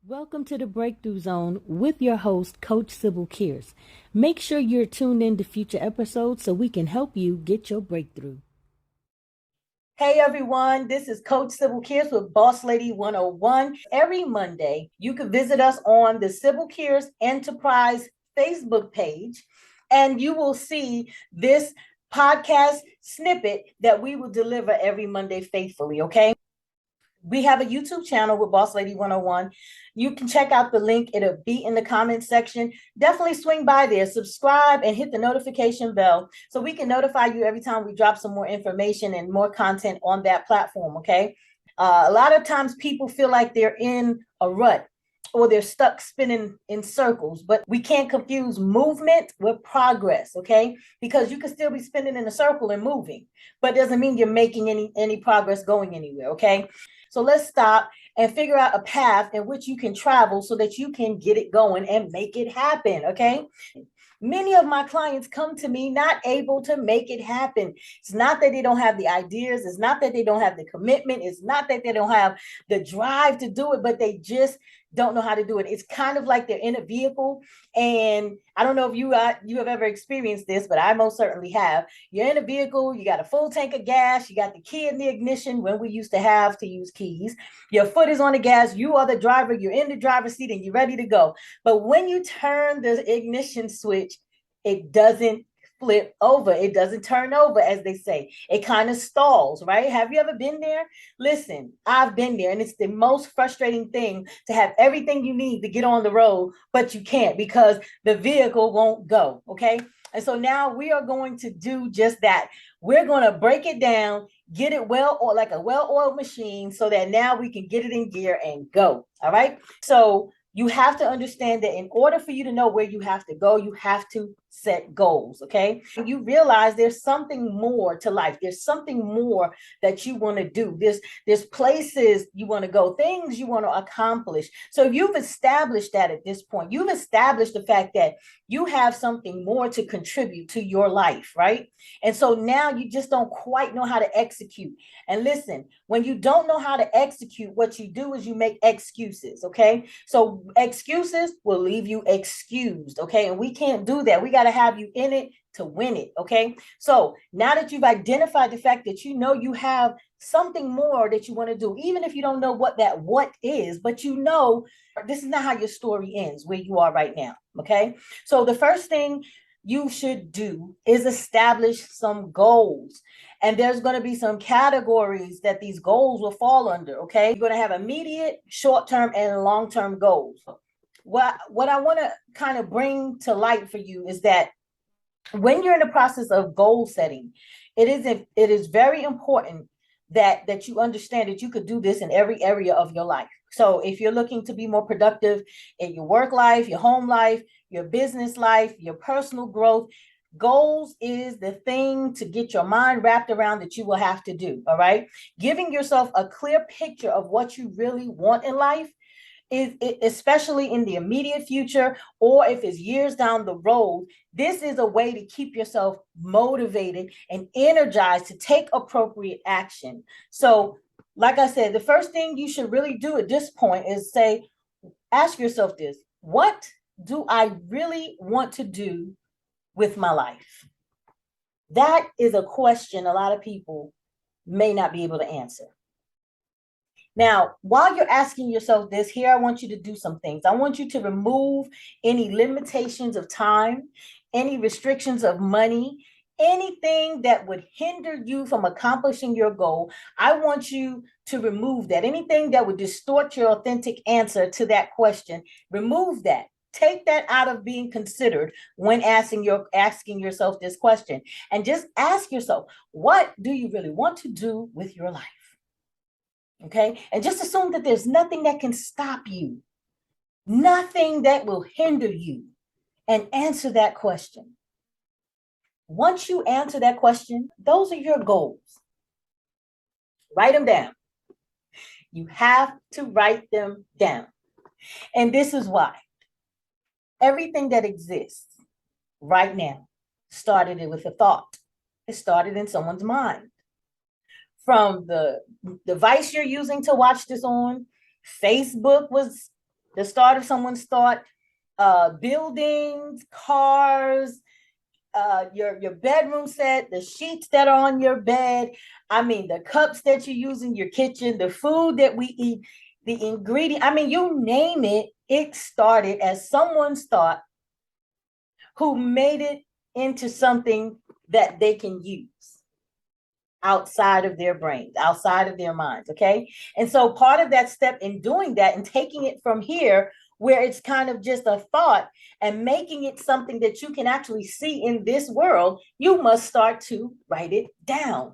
Welcome to the Breakthrough Zone with your host, Coach Sybil Kears. Make sure you're tuned in to future episodes so we can help you get your breakthrough. Hey everyone, this is Coach Sybil Kears with Boss Lady 101. Every Monday, you can visit us on the Sybil Kears Enterprise Facebook page, and you will see this podcast snippet that we will deliver every Monday faithfully, okay? We have a YouTube channel with Boss Lady 101. You can check out the link. It'll be in the comments section. Definitely swing by there, subscribe, and hit the notification bell so we can notify you every time we drop some more information and more content on that platform, okay? A lot of times people feel like they're in a rut or they're stuck spinning in circles, but we can't confuse movement with progress, okay? Because you can still be spinning in a circle and moving, but it doesn't mean you're making any progress going anywhere, okay? So let's stop and figure out a path in which you can travel so that you can get it going and make it happen, okay? Many of my clients come to me not able to make it happen. It's not that they don't have the ideas. It's not that they don't have the commitment. It's not that they don't have the drive to do it, but they just don't know how to do it. It's kind of like they're in a vehicle, and I don't know if you have ever experienced this, but I most certainly have. You're in a vehicle, you got a full tank of gas, you got the key in the ignition when we used to have to use keys. Your foot is on the gas, you are the driver, you're in the driver's seat, and you're ready to go. But when you turn the ignition switch, it doesn't flip over. It doesn't turn over, as they say. It kind of stalls, right? Have you ever been there? Listen, I've been there, and it's the most frustrating thing to have everything you need to get on the road, but you can't because the vehicle won't go, okay? And so now we are going to do just that. We're going to break it down, get it well, or like a well-oiled machine, so that now we can get it in gear and go, all right? So you have to understand that in order for you to know where you have to go, you have to set goals, okay? You realize there's something more to life. There's something more that you want to do. There's places you want to go, things you want to accomplish. So you've established that at this point. You've established the fact that you have something more to contribute to your life, right? And so now you just don't quite know how to execute. And listen, when you don't know how to execute, what you do is you make excuses, okay? So excuses will leave you excused, okay? And we can't do that. We got to have you in it to win it, okay? So now that you've identified the fact that you know you have something more that you want to do, even if you don't know what that what is, but you know this is not how your story ends where you are right now, okay? So the first thing you should do is establish some goals. And there's going to be some categories that these goals will fall under, okay? You're going to have immediate, short-term, and long-term goals. What I want to kind of bring to light for you is that when you're in the process of goal setting, it is very important that you understand that you could do this in every area of your life. So if you're looking to be more productive in your work life, your home life, your business life, your personal growth, goals is the thing to get your mind wrapped around that you will have to do, all right? Giving yourself a clear picture of what you really want in life is, especially in the immediate future, or if it's years down the road, this is a way to keep yourself motivated and energized to take appropriate action. So, like I said, the first thing you should really do at this point is ask yourself this: what do I really want to do with my life? That is a question a lot of people may not be able to answer. Now, while you're asking yourself this, here I want you to do some things. I want you to remove any limitations of time, any restrictions of money, anything that would hinder you from accomplishing your goal. I want you to remove that. Anything that would distort your authentic answer to that question, remove that. Take that out of being considered when asking yourself this question. And just ask yourself, what do you really want to do with your life? Okay, and just assume that there's nothing that can stop you, nothing that will hinder you, and answer that question. Once you answer that question, those are your goals. Write them down. You have to write them down. And this is why. Everything that exists right now started with a thought. It started in someone's mind. From the device you're using to watch this on, Facebook was the start of someone's thought, buildings, cars, your bedroom set, the sheets that are on your bed. I mean, the cups that you use in your kitchen, the food that we eat, the ingredient. I mean, you name it, it started as someone's thought who made it into something that they can use outside of their brains, outside of their minds. Okay. And so part of that step in doing that and taking it from here, where it's kind of just a thought, and making it something that you can actually see in this world, you must start to write it down.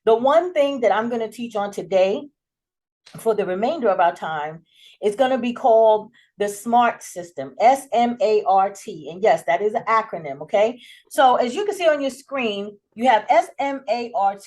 The one thing that I'm going to teach on today for the remainder of our time is going to be called the SMART system, SMART. And yes, that is an acronym. Okay. So as you can see on your screen, you have SMART,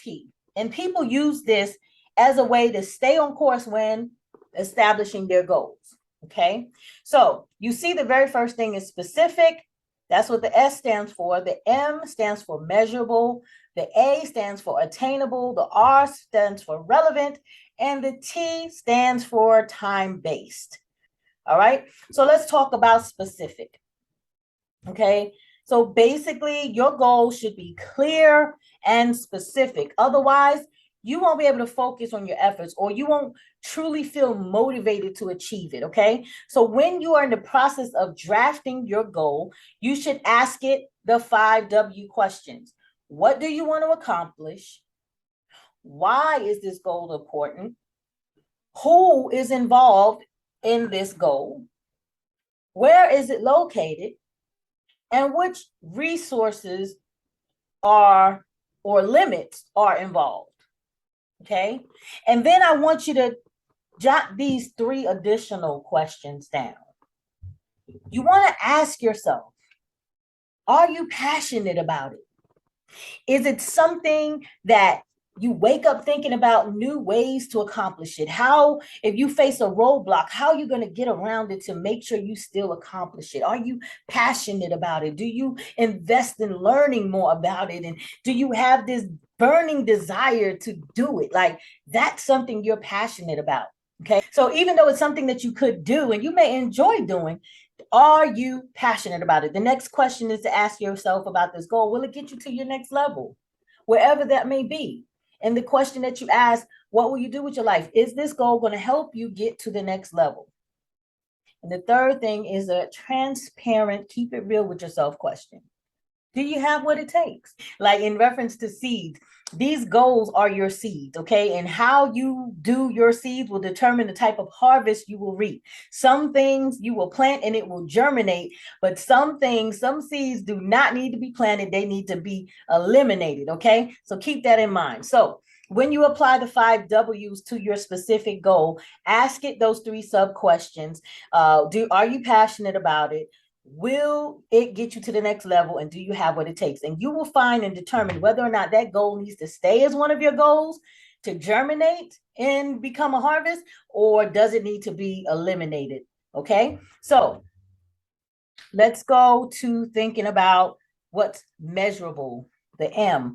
and people use this as a way to stay on course when establishing their goals. Okay. So you see the very first thing is specific. That's what the S stands for. The M stands for measurable. The A stands for attainable. The R stands for relevant. And the T stands for time-based. All right. So let's talk about specific. Okay. So basically, your goal should be clear and specific. Otherwise, you won't be able to focus on your efforts, or you won't truly feel motivated to achieve it. Okay. So when you are in the process of drafting your goal, you should ask it the 5 W questions. What do you want to accomplish? Why is this goal important? Who is involved in this goal? Where is it located? And which resources are or limits are involved? Okay. And then I want you to jot these 3 additional questions down. You want to ask yourself, are you passionate about it? Is it something that you wake up thinking about new ways to accomplish it? How, if you face a roadblock, how are you going to get around it to make sure you still accomplish it? Are you passionate about it? Do you invest in learning more about it? And do you have this burning desire to do it? Like, that's something you're passionate about. Okay. So even though it's something that you could do and you may enjoy doing, are you passionate about it? The next question is to ask yourself about this goal. Will it get you to your next level, wherever that may be? And the question that you ask, what will you do with your life? Is this goal going to help you get to the next level? And the third thing is a transparent, keep it real with yourself question. Do you have what it takes? Like in reference to seeds, these goals are your seeds, okay? And how you do your seeds will determine the type of harvest you will reap. Some things you will plant and it will germinate, but some things, some seeds do not need to be planted. They need to be eliminated, okay? So keep that in mind. So when you apply the 5 W's to your specific goal, ask it those 3 sub questions. Are you passionate about it? Will it get you to the next level? And do you have what it takes? And you will find and determine whether or not that goal needs to stay as one of your goals to germinate and become a harvest, or does it need to be eliminated? Okay. So let's go to thinking about what's measurable, the M.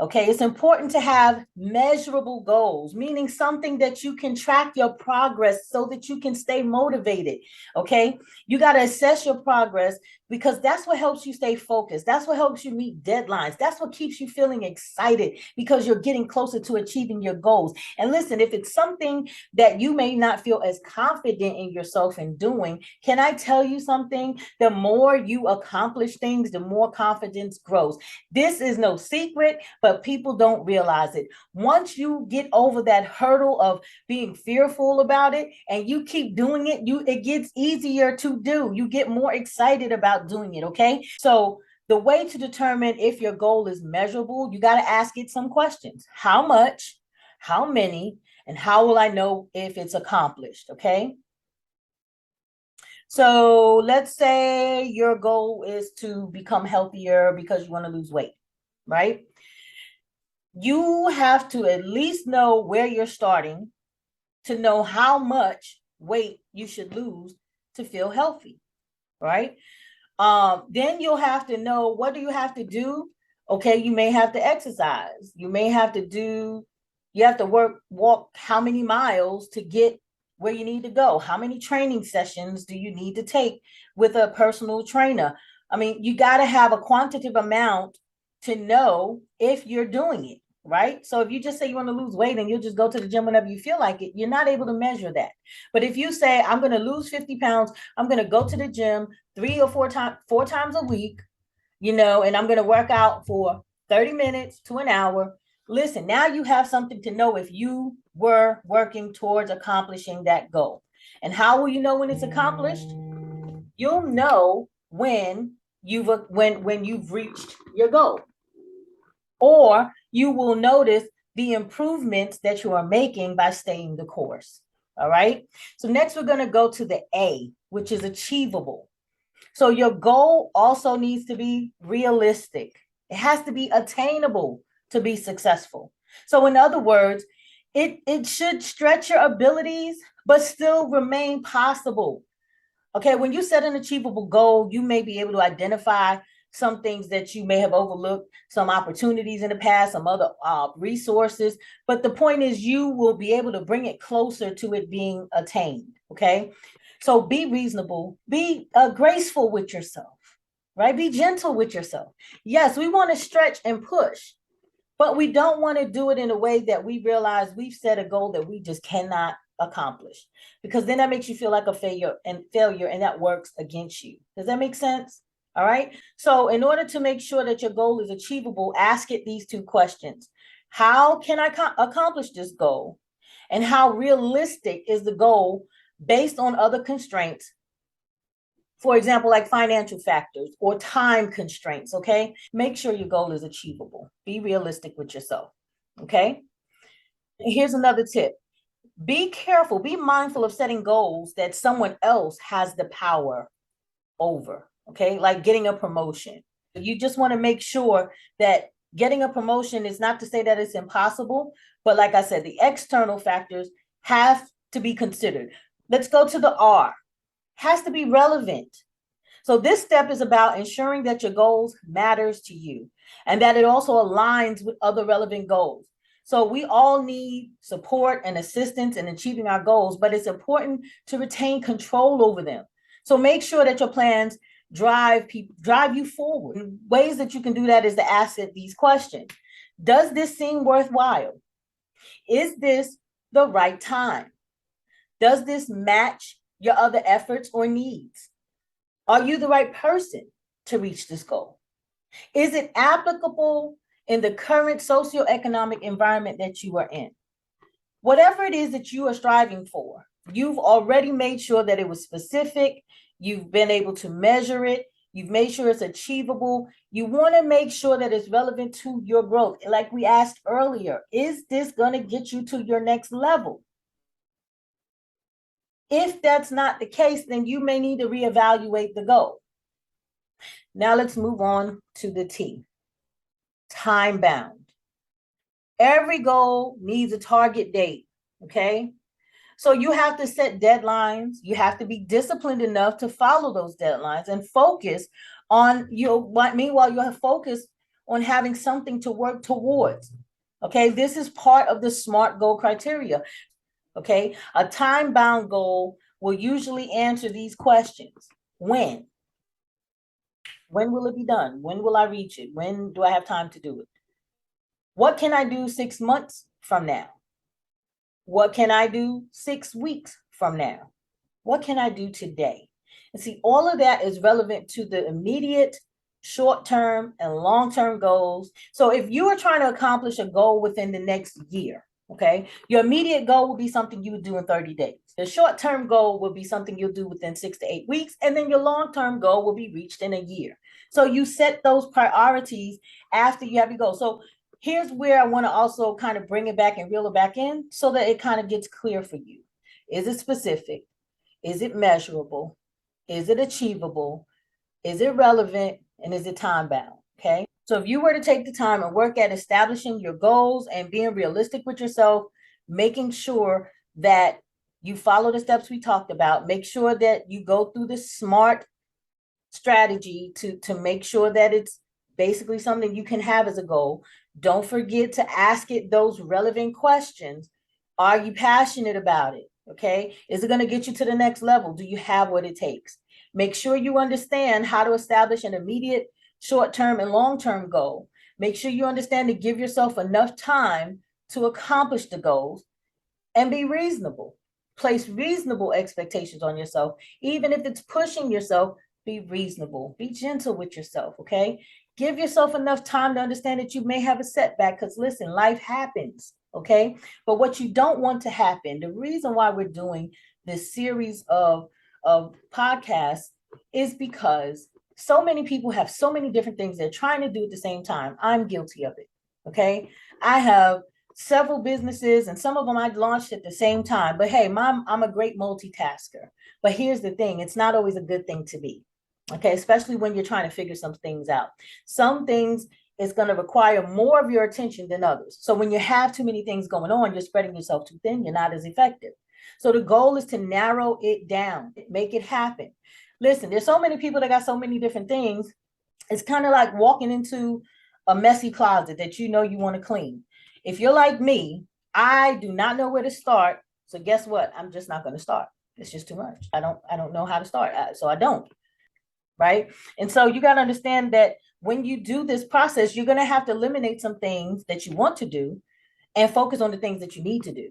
Okay, it's important to have measurable goals, meaning something that you can track your progress so that you can stay motivated. Okay, you got to assess your progress, because that's what helps you stay focused. That's what helps you meet deadlines. That's what keeps you feeling excited, because you're getting closer to achieving your goals. And listen, if it's something that you may not feel as confident in yourself in doing, can I tell you something? The more you accomplish things, the more confidence grows. This is no secret, but people don't realize it. Once you get over that hurdle of being fearful about it and you keep doing it, it gets easier to do. You get more excited about doing it. Okay. So the way to determine if your goal is measurable, you got to ask it some questions. How much, how many, and how will I know if it's accomplished? Okay. So let's say your goal is to become healthier because you want to lose weight, right? You have to at least know where you're starting to know how much weight you should lose to feel healthy, right? Then you'll have to know, what do you have to do? Okay, you may have to exercise. You may have to walk how many miles to get where you need to go? How many training sessions do you need to take with a personal trainer? I mean, you got to have a quantitative amount to know if you're doing it, right? So if you just say you want to lose weight and you'll just go to the gym whenever you feel like it, you're not able to measure that. But if you say, I'm going to lose 50 pounds, I'm going to go to the gym 4 times a week, and I'm going to work out for 30 minutes to an hour. Listen, now you have something to know if you were working towards accomplishing that goal. And how will you know when it's accomplished? You'll know when you've reached your goal. Or you will notice the improvements that you are making by staying the course. All right. So next we're going to go to the A, which is achievable. So your goal also needs to be realistic. It has to be attainable to be successful. So in other words, it should stretch your abilities, but still remain possible. Okay, when you set an achievable goal, you may be able to identify some things that you may have overlooked, some opportunities in the past, some other resources. But the point is, you will be able to bring it closer to it being attained. Okay, so be reasonable, be graceful with yourself, right? Be gentle with yourself. Yes, we want to stretch and push, but we don't want to do it in a way that we realize we've set a goal that we just cannot accomplish, because then that makes you feel like a failure, and that works against you. Does that make sense? All right. So in order to make sure that your goal is achievable, ask it these two questions. How can I accomplish this goal? And how realistic is the goal based on other constraints? For example, like financial factors or time constraints, okay? Make sure your goal is achievable. Be realistic with yourself, okay? Here's another tip. Be careful, be mindful of setting goals that someone else has the power over, okay? Like getting a promotion. You just want to make sure that getting a promotion is not to say that it's impossible, but like I said, the external factors have to be considered. Let's go to the R. Has to be relevant. So this step is about ensuring that your goals matters to you and that it also aligns with other relevant goals. So we all need support and assistance in achieving our goals, but it's important to retain control over them. So make sure that your plans drive you forward. And ways that you can do that is to ask it these questions. Does this seem worthwhile? Is this the right time? Does this match your other efforts or needs? Are you the right person to reach this goal? Is it applicable in the current socioeconomic environment that you are in? Whatever it is that you are striving for, you've already made sure that it was specific. You've been able to measure it. You've made sure it's achievable. You want to make sure that it's relevant to your growth. Like we asked earlier, is this going to get you to your next level? If that's not the case, then you may need to reevaluate the goal. Now let's move on to the T, time bound. Every goal needs a target date, okay? So you have to set deadlines. You have to be disciplined enough to follow those deadlines and focus on meanwhile you have focus on having something to work towards. Okay, this is part of the SMART goal criteria. Okay, a time-bound goal will usually answer these questions. When? When will it be done? When will I reach it? When do I have time to do it? What can I do 6 months from now? What can I do 6 weeks from now? What can I do today? And see, all of that is relevant to the immediate, short-term, and long-term goals. So if you are trying to accomplish a goal within the next year, okay, your immediate goal will be something you would do in 30 days. The short-term goal will be something you'll do within 6 to 8 weeks, and then your long-term goal will be reached in a year. So you set those priorities after you have your goal. So here's where I want to also kind of bring it back and reel it back in so that it kind of gets clear for you. Is it specific? Is it measurable? Is it achievable? Is it relevant? And is it time bound? Okay. So if you were to take the time and work at establishing your goals and being realistic with yourself, making sure that you follow the steps we talked about, make sure that you go through the SMART strategy to make sure that it's basically something you can have as a goal. Don't forget to ask it those relevant questions. Are you passionate about it? Okay. Is it going to get you to the next level? Do you have what it takes? Make sure you understand how to establish an immediate, short-term, and long-term goal. Make sure you understand to give yourself enough time to accomplish the goals and be reasonable. Place reasonable expectations on yourself. Even if it's pushing yourself, be reasonable. Be gentle with yourself, okay? Give yourself enough time to understand that you may have a setback because listen, life happens, okay? But what you don't want to happen, the reason why we're doing this series of podcasts is because so many people have so many different things they're trying to do at the same time. I'm guilty of it, okay? I have several businesses and some of them I launched at the same time. But hey, I'm a great multitasker. But here's the thing, it's not always a good thing to be. Okay, especially when you're trying to figure some things out. Some things is going to require more of your attention than others. So when you have too many things going on, you're spreading yourself too thin, you're not as effective. So the goal is to narrow it down, make it happen. Listen, there's so many people that got so many different things. It's kind of like walking into a messy closet that you know you want to clean. If you're like me, I do not know where to start. So guess what? I'm just not going to start. It's just too much. I don't know how to start. So I don't. Right. And so you got to understand that when you do this process, you're going to have to eliminate some things that you want to do and focus on the things that you need to do.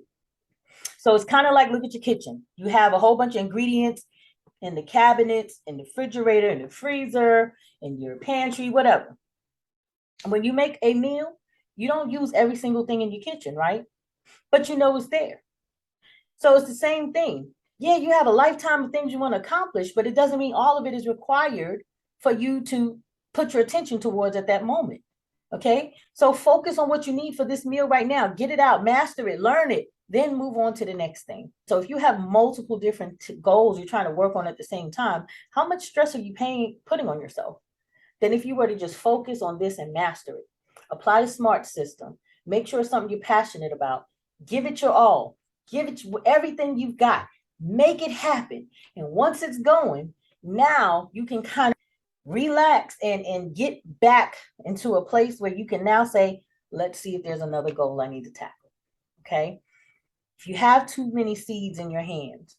So it's kind of like, look at your kitchen. You have a whole bunch of ingredients in the cabinets, in the refrigerator, in the freezer, in your pantry, whatever. When you make a meal, you don't use every single thing in your kitchen, right? But you know it's there. So it's the same thing. Yeah, you have a lifetime of things you want to accomplish, but it doesn't mean all of it is required for you to put your attention towards at that moment. Okay. So focus on what you need for this meal right now. Get it out, master it, learn it, then move on to the next thing. So if you have multiple different goals you're trying to work on at the same time, how much stress are you putting on yourself? Then if you were to just focus on this and master it, apply the SMART system, make sure it's something you're passionate about, give it your all, give it everything you've got, make it happen. And once it's going, now you can kind of relax and get back into a place where you can now say, let's see if there's another goal I need to tackle. Okay. If you have too many seeds in your hands,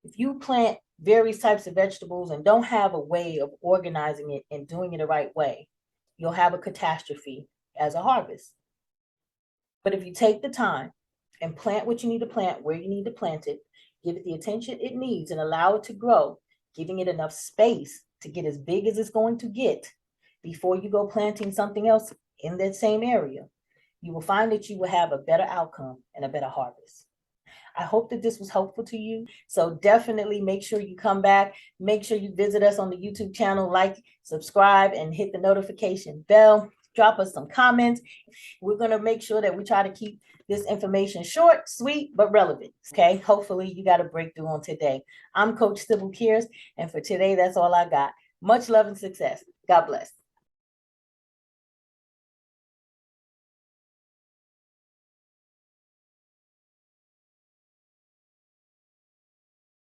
if you plant various types of vegetables and don't have a way of organizing it and doing it the right way, you'll have a catastrophe as a harvest. But if you take the time and plant what you need to plant, where you need to plant it, give it the attention it needs and allow it to grow, giving it enough space to get as big as it's going to get before you go planting something else in that same area, you will find that you will have a better outcome and a better harvest. I hope that this was helpful to you. So definitely make sure you come back. Make sure you visit us on the YouTube channel, like, subscribe, and hit the notification bell. Drop us some comments. We're going to make sure that we try to keep this information short, sweet, but relevant. Okay. Hopefully you got a breakthrough on today. I'm Coach Sybil Kears, and for today, that's all I got. Much love and success. God bless.